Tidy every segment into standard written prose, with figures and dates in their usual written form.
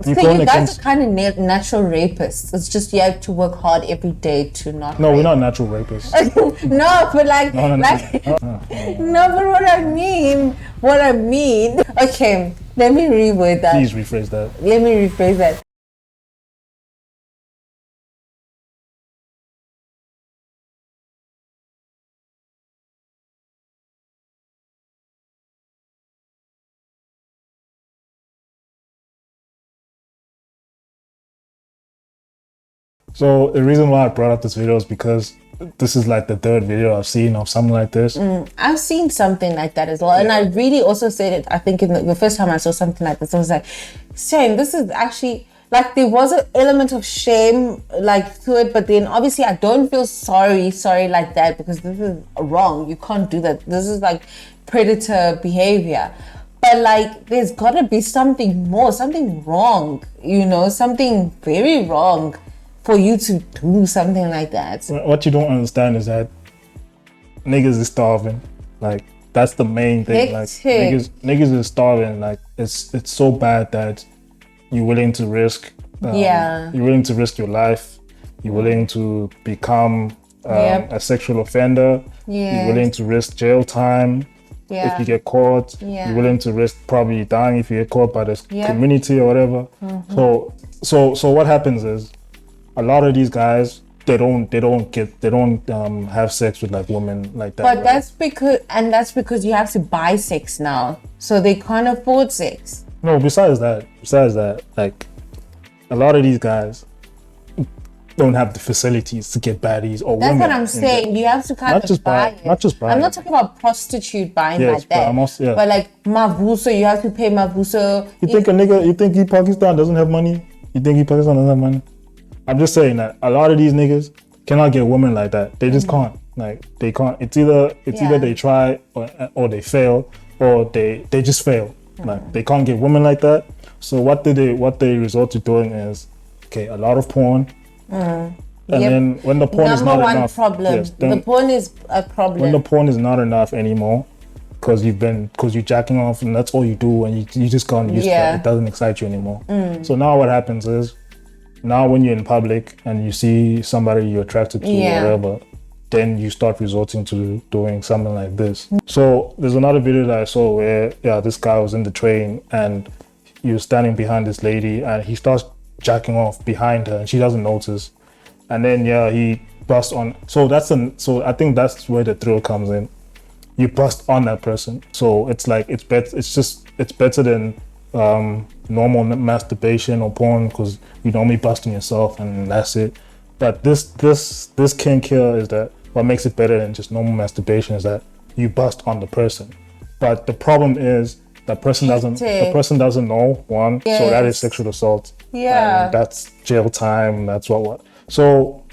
You So going you guys against... are kind of natural rapists. It's just you have to work hard every day to not. No, rape. we're not natural rapists. No, but like, No. no, but what I mean. Okay, let me reword that. Please rephrase that. Let me rephrase that. So the reason why I brought up this video is because this is like the third video I've seen of something like this. I've seen something like that as well, and I really also said it. I think in the first time I saw something like this, I was like, "Shame, this is actually." Like there was an element of shame like to it, but then obviously I don't feel sorry like that because this is wrong. You can't do that. This is like predator behavior. But like there's gotta be something more, something wrong, something very wrong for you to do something like that. What you don't understand is that niggas is starving. Like that's the main thing. Like niggas is starving. Like it's so bad that you're willing to risk. You're willing to risk your life. You're willing to become a sexual offender. You're willing to risk jail time if you get caught. You're willing to risk probably dying if you get caught by the community or whatever. So what happens is a lot of these guys they don't have sex with like women like that. But that's because you have to buy sex now, so they can't afford sex. No, besides that, like a lot of these guys don't have the facilities to get baddies or women. That's what I'm saying. You have to kind of buy it. Not just buy. I'm not talking about prostitute buying like that. But like Mavuso, you have to pay Mavuso. You think Pakistan doesn't have money? You think Pakistan doesn't have money? I'm just saying that a lot of these niggas cannot get women like that. They just can't. Like they can't. It's either they try or they fail or they just fail. Like they can't get women like that. So what they resort to doing is a lot of porn. And then when the porn is not enough, the porn is a problem. When the porn is not enough anymore, because you're jacking off and that's all you do, and you just can't use that. It doesn't excite you anymore. So now what happens is, now when you're in public and you see somebody you're attracted to or whatever, then you start resorting to doing something like this. So there's another video that I saw where this guy was in the train and he was standing behind this lady and he starts jacking off behind her and she doesn't notice, and then he busts on. So I think that's where the thrill comes in. You bust on that person, so it's like it's better than normal masturbation or porn, because you normally busting yourself and that's it. But this kink here is that what makes it better than just normal masturbation is that you bust on the person. But the problem is the person doesn't know one, so that is sexual assault. And that's jail time. That's what. So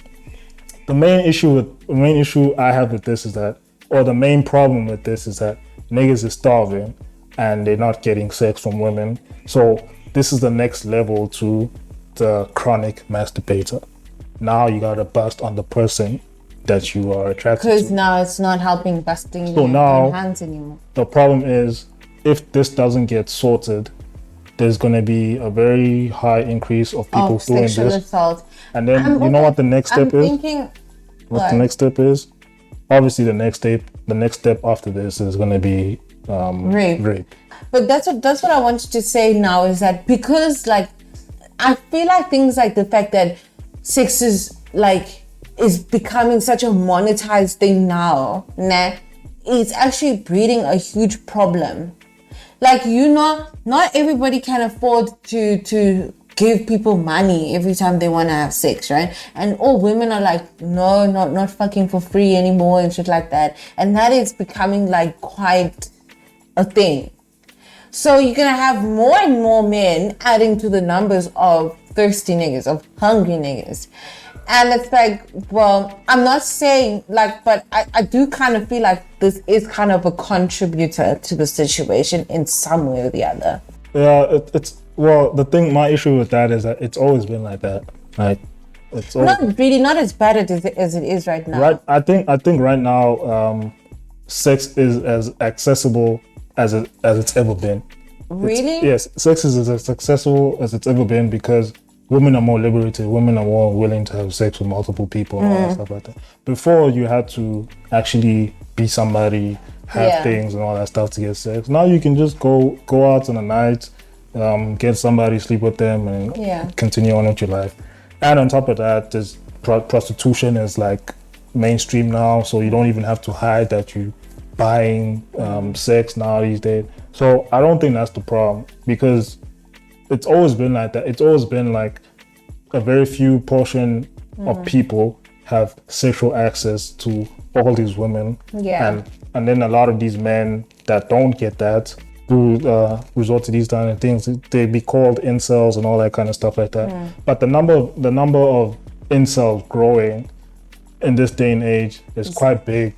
the main issue I have with this is that, or the main problem with this is that niggas is starving and they're not getting sex from women. So this is the next level to the chronic masturbator. Now you gotta bust on the person that you are attracted to. Because now it's not helping busting so now, hands anymore. The problem is, if this doesn't get sorted, there's gonna be a very high increase of people doing this. Assault. And then you know what the next step is? What the next step is? Obviously the next step after this is gonna be rape. But that's what I wanted to say now, is that because like I feel like things like the fact that sex is becoming such a monetized thing now, it's actually breeding a huge problem. Like, not everybody can afford to give people money every time they want to have sex, right? And all women are like, no, not fucking for free anymore and shit like that. And that is becoming like quite a thing. So you're gonna have more and more men adding to the numbers of thirsty niggas, of hungry niggas. And it's like, well, I'm not saying like, but I do kind of feel like this is kind of a contributor to the situation in some way or the other. Yeah, my issue with that is that it's always been like that. Like, it's always, not as bad as it is right now. Right, I think right now, sex is as accessible as it's ever been. Really? Yes, sex is as successful as it's ever been because women are more liberated. Women are more willing to have sex with multiple people and all that stuff like that. Before, you had to actually be somebody, have things and all that stuff to get sex. Now you can just go out on a night, get somebody, sleep with them, and continue on with your life. And on top of that, there's prostitution is like mainstream now, so you don't even have to hide that you buying sex now these days. So I don't think that's the problem, because it's always been like that. It's always been like a very few portion of people have sexual access to all these women. And then a lot of these men that don't get that who resort to these kind of things, they be called incels and all that kind of stuff like that. But the number of incels growing in this day and age is quite big.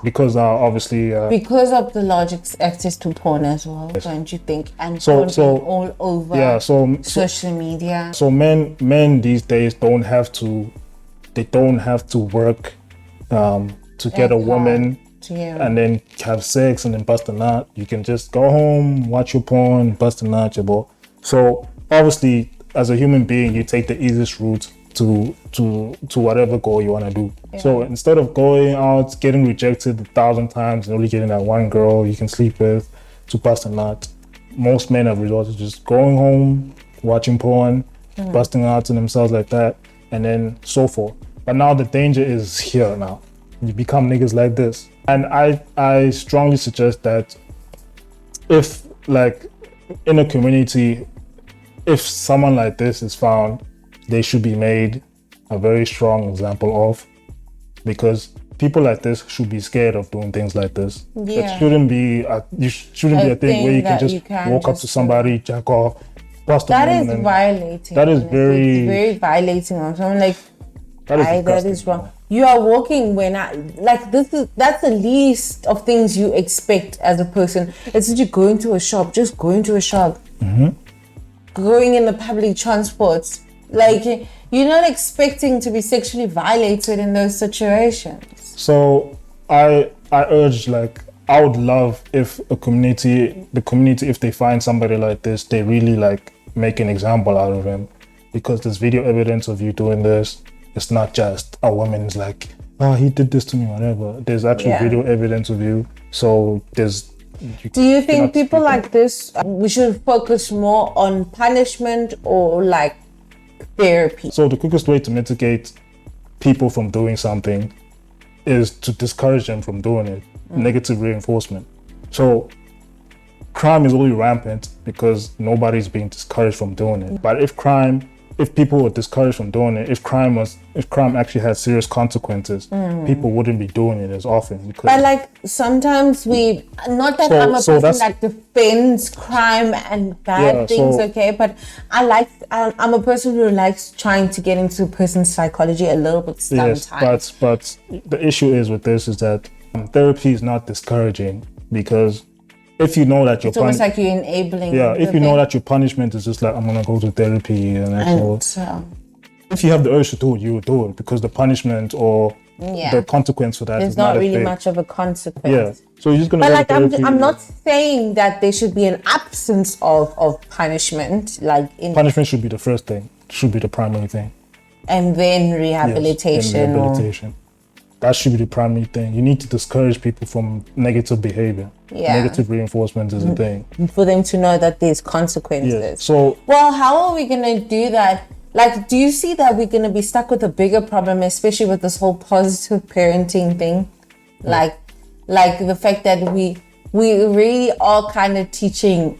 Because now obviously because of the large access to porn as well, don't you think? And porn all over social media. So men these days don't have to work to get a woman and then have sex and then bust a nut. You can just go home, watch your porn, bust a nut, your boy. So obviously, as a human being, you take the easiest route to whatever goal you want to do. So instead of going out, getting rejected 1,000 times, and only getting that one girl you can sleep with to bust a nut, most men have resorted to just going home, watching porn, busting out to themselves like that, and then so forth. But now the danger is here now. You become niggas like this. And I strongly suggest that if, like, in a community, if someone like this is found, they should be made a very strong example of, because people like this should be scared of doing things like this. It shouldn't be a thing where you can just walk up to somebody, jack off, bust them. That is violating. That is very violating. I'm like, that is wrong. Man. You are walking that's the least of things you expect as a person. It's that you go into a shop, just go into a shop, going in the public transport. Like, you're not expecting to be sexually violated in those situations. So I urge, like, I would love if the community, if they find somebody like this, they really like make an example out of him, because there's video evidence of you doing this. It's not just a woman's like, oh, he did this to me, whatever. There's actually video evidence of you. So do you think people like this, we should focus more on punishment or like therapy? So the quickest way to mitigate people from doing something is to discourage them from doing it. Negative reinforcement. So crime is only rampant because nobody's being discouraged from doing it. But if people were discouraged from doing it, if crime actually had serious consequences, people wouldn't be doing it as often. But like sometimes I'm a person that defends crime and bad things, okay? But I'm a person who likes trying to get into a person's psychology a little bit sometimes. Yes, but the issue is with this is that therapy is not discouraging, because if you know that it's almost like you're enabling. If you know that your punishment is just like, I'm gonna go to therapy and that's all. If you have the urge to do it, you will do it, because the punishment or the consequence for that is not really much of a consequence. Yeah, so you're just gonna. But like, I'm not saying that there should be an absence of punishment. Punishment should be the first thing. Should be the primary thing. And then rehabilitation. Yes, rehabilitation. That should be the primary thing. You need to discourage people from negative behavior. Negative reinforcement is a thing. For them to know that there's consequences. Yeah. So, well, how are we going to do that? Like, do you see that we're going to be stuck with a bigger problem, especially with this whole positive parenting thing? Like the fact that we really are kind of teaching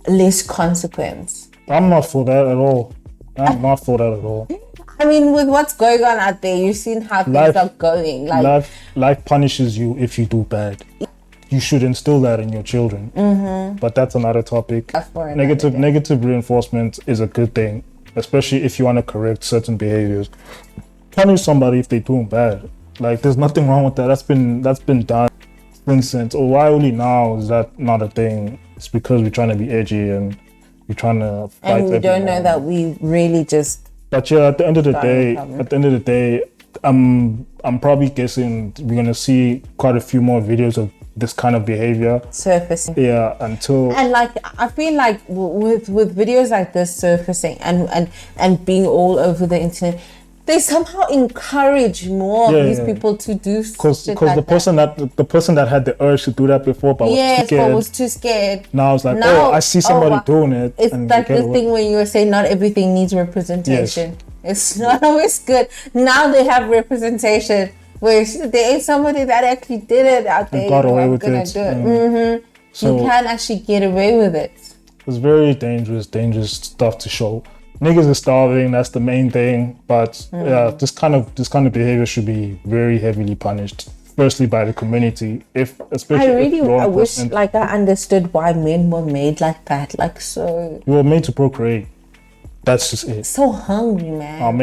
less consequence. I'm not for that at all. I mean, with what's going on out there, you've seen how things are going. Life punishes you if you do bad. You should instill that in your children. But that's another topic. Negative reinforcement is a good thing, especially if you want to correct certain behaviors. Punish somebody if they're doing bad. Like, there's nothing wrong with that. That's been done since. Or why only now is that not a thing? It's because we're trying to be edgy and we're trying to fight. And we don't know that we really just. But yeah, at the end of the day, I'm probably guessing we're gonna see quite a few more videos of this kind of behavior surfacing. Yeah, until and like I feel like with videos like this surfacing and being all over the internet, they somehow encourage more of these people to do because the person that had the urge to do that before but was too scared. Now it's like, I see somebody doing it. It's like the thing when you were saying not everything needs representation. It's not always good. Now they have representation where there is somebody that actually did it out there. Got away with it. So you can actually get away with it. It's very dangerous stuff to show. Niggas are starving, that's the main thing. But this kind of behavior should be very heavily punished. Firstly by the community. I wish I understood why men were made like that. Like so we were made to procreate. That's just it. So hungry, man. Our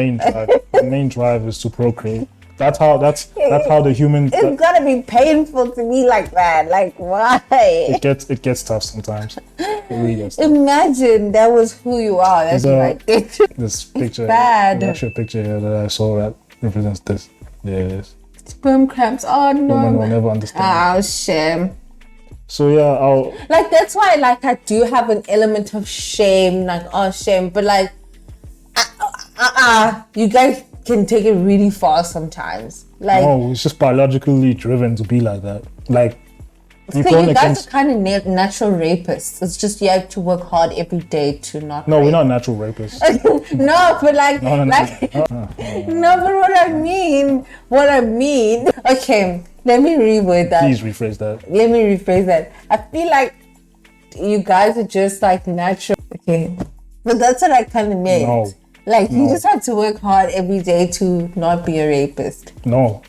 main drive is to procreate. That's how the human. It's gotta be painful to be like that. Like why? It gets tough sometimes. It really gets tough. Imagine that was who you are. That's right. This picture. Bad. There's actually a picture here that I saw that represents this. There it is. Sperm cramps. Oh no. Women will never understand. Oh shame. So yeah, that's why I do have an element of shame. Like shame, but like you guys can take it really far sometimes. Like no, it's just biologically driven to be like that. Like you guys are kind of natural rapists. It's just you have to work hard every day to not. No, we're not natural rapists. No, but no, but what I mean. Okay, let me reword that. Please rephrase that. Let me rephrase that. I feel like you guys are just like natural. Okay, but that's what I kind of meant. No. You just have to work hard every day to not be a rapist. No.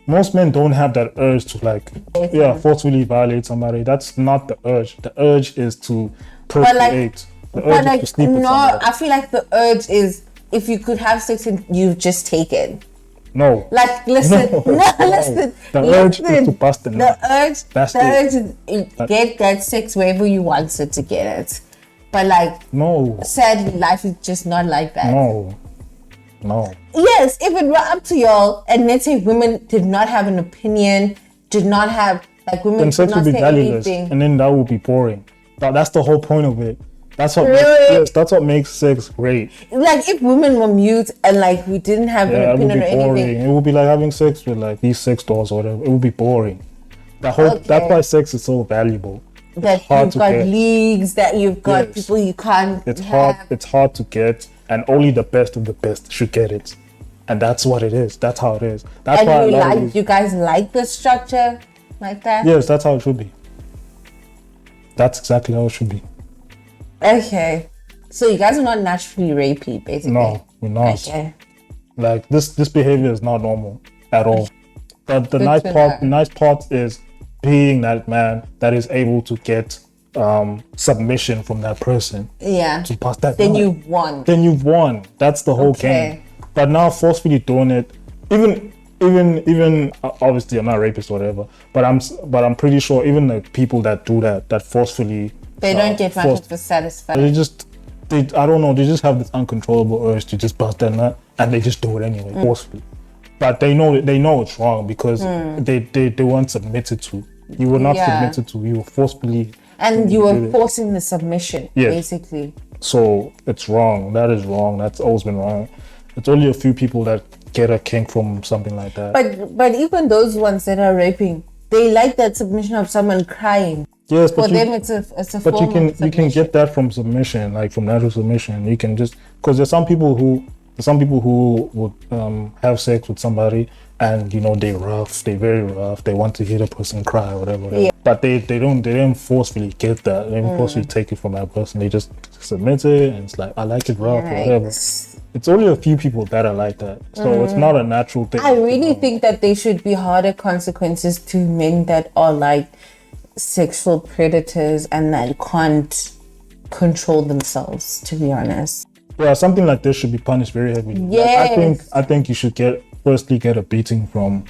Most men don't have that urge to forcefully violate somebody. That's not the urge. The urge is to procreate. The urge is to sleep with somebody. I feel like the urge is if you could have sex and you just take it. No. Listen. Listen. The urge is to bust the nut. The urge is get that sex wherever you want it to get it. But no. Sadly, life is just not like that. No. Yes, if it were up to y'all, and let's say women did not have an opinion, did not have women. Then sex would be valueless, and then that would be boring. That's the whole point of it. That's what makes sex great. If women were mute and we didn't have an opinion or anything, it would be like having sex with these sex dolls or whatever. It would be boring. That's why sex is so valuable. That you've got leagues, that you've got people you can't. It's hard to get, and only the best of the best should get it, and that's what it is. That's how it is. That's why you guys like the structure like that. Yes, that's how it should be. That's exactly how it should be. Okay, so you guys are not naturally rapey, basically. No, we're not. Okay. This behavior is not normal at all. But the nice part is being that man that is able to get submission from that person. Yeah. To pass that. Then you've won. That's the whole game. But now forcefully doing it, even obviously I'm not a rapist or whatever, but I'm pretty sure even the people that do that forcefully, they don't get much of a satisfaction. I don't know, they just have this uncontrollable urge to just bust that nut, and they just do it anyway, forcefully. But they know it's wrong because they weren't submitted to. You were not submitted to. You were forcefully. And you were forcing the submission, basically. So it's wrong. That is wrong. That's always been wrong. It's only a few people that get a kink from something like that. But even those ones that are raping, they like that submission of someone crying. Yes, but for them it's a form of submission. You can get that from submission, from natural submission. You can just because there's some people who would have sex with somebody and they're very rough. They want to hear the person cry or whatever. Yeah. But they don't forcefully get that. They don't forcefully take it from that person. They just submit it and it's I like it rough or whatever. It's only a few people that are like that. So it's not a natural thing. I really think that there should be harder consequences to men that are sexual predators and that can't control themselves, to be honest. Yeah, something like this should be punished very heavily. Yes. I think you should get a beating from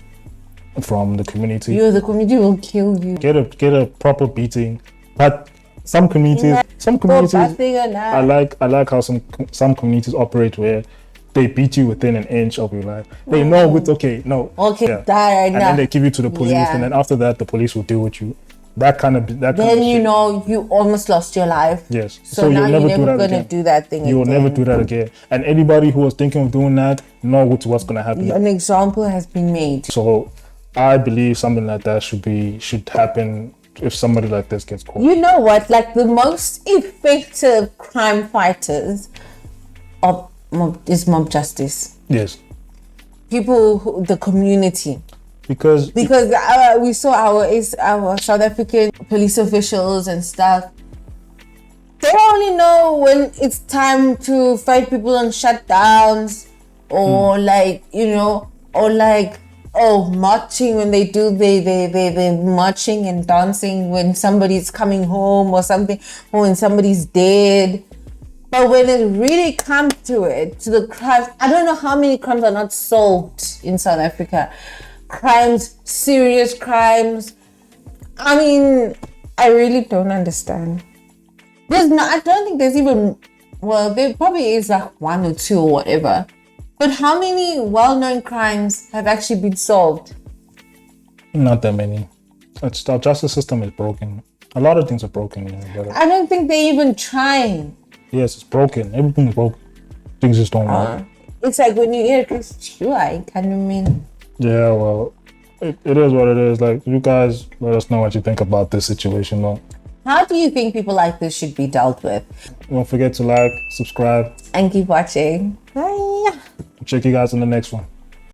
the community. The community will kill you. Get a proper beating. But some communities I like how some communities operate where they beat you within an inch of your life. They know it's okay. No. Okay, Yeah. that And then they give you to the police, and then after that, the police will deal with you. Then you know you almost lost your life. Yes. So now you're never gonna do that thing again. You will never do that again. And anybody who was thinking of doing that knows what's gonna happen. An example has been made. So I believe something like that should happen if somebody like this gets caught. You know what? Like the most effective crime fighters is mob justice. Yes. People, the community. Because we saw our South African police officials and stuff. They only know when it's time to fight people on shutdowns, or marching when they're marching and dancing when somebody's coming home or something, or when somebody's dead. But when it really comes to it, to the crimes, I don't know how many crimes are not solved in South Africa. Crimes, serious crimes. I mean, I really don't understand. I don't think there's even, well, there probably is like one or two or whatever. But how many well-known crimes have actually been solved? Not that many. Our justice system is broken. A lot of things are broken. I don't think they're even trying. Yes, it's broken. Everything's broken. Things just don't work. It's like when you hear Chris, I kind of mean. Yeah, well, it is what it is. Like, you guys let us know what you think about this situation, though. How do you think people like this should be dealt with? Don't forget to like, subscribe, and keep watching. Bye. Check you guys in the next one.